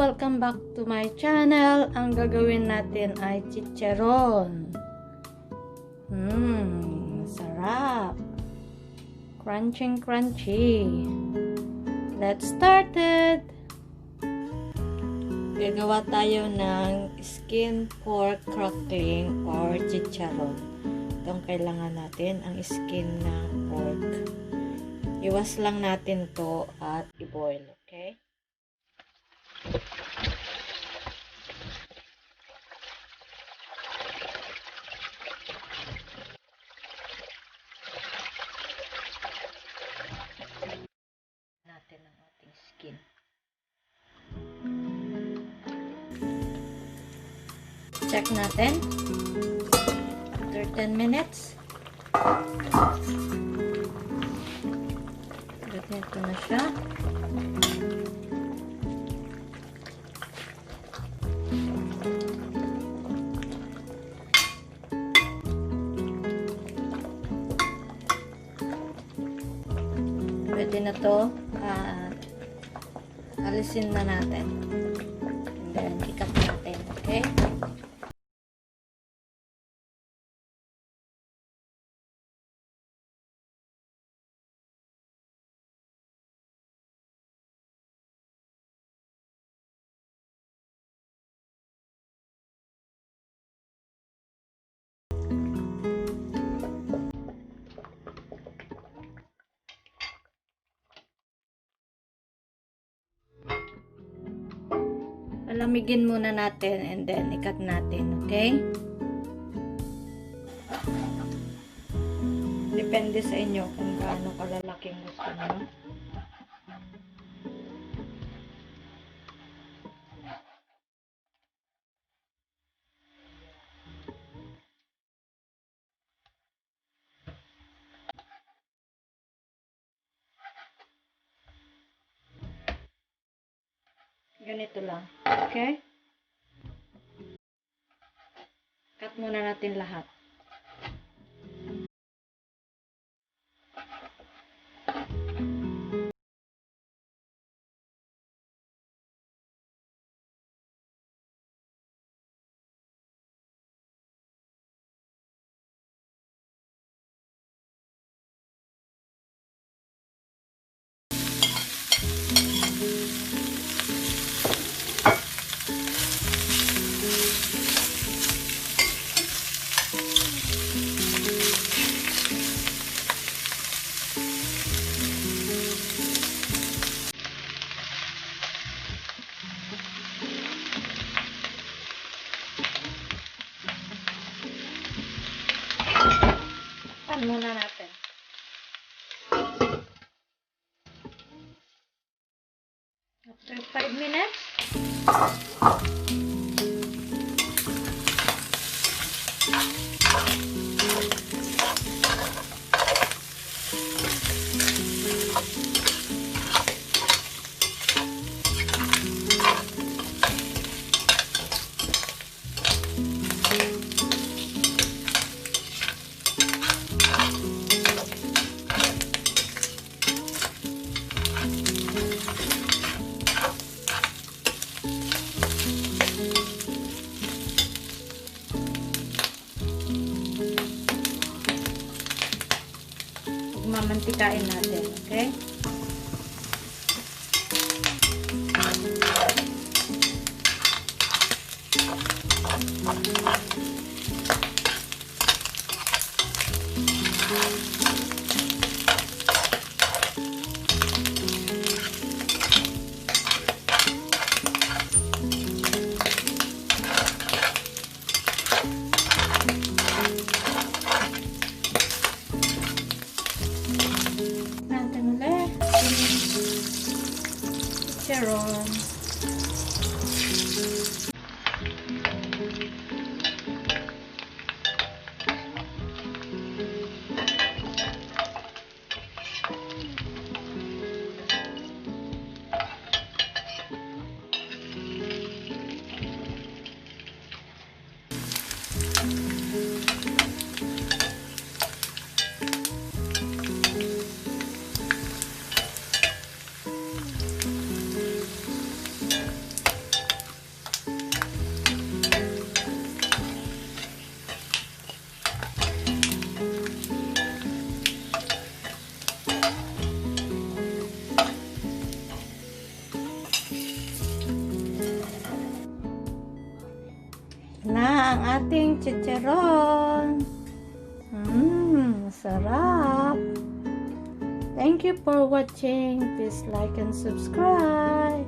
Welcome back to my channel. Ang gagawin natin ay chicharon. Sarap. Crunching crunchy. Let's start it. Gagawa tayo ng skin pork crackling or chicharon. Itong kailangan natin ang skin ng pork. Iwas lang natin to at i-boil, okay? Natin ang ating skin. Check natin. After 10 minutes. Ganito na siya. Pwede na to. Alisin na natin. And then, ikat natin. Okay? Palamigin muna natin and then ikat natin, okay? Depende sa inyo kung gaano kalalaking gusto nyo. Ganito lang. Okay? Cut muna natin lahat. Muna natin. After 5 minutes, mamantikain natin, okay? Chicharon. na ang ating chicharon. Sarap. Thank you for watching. Please like and subscribe.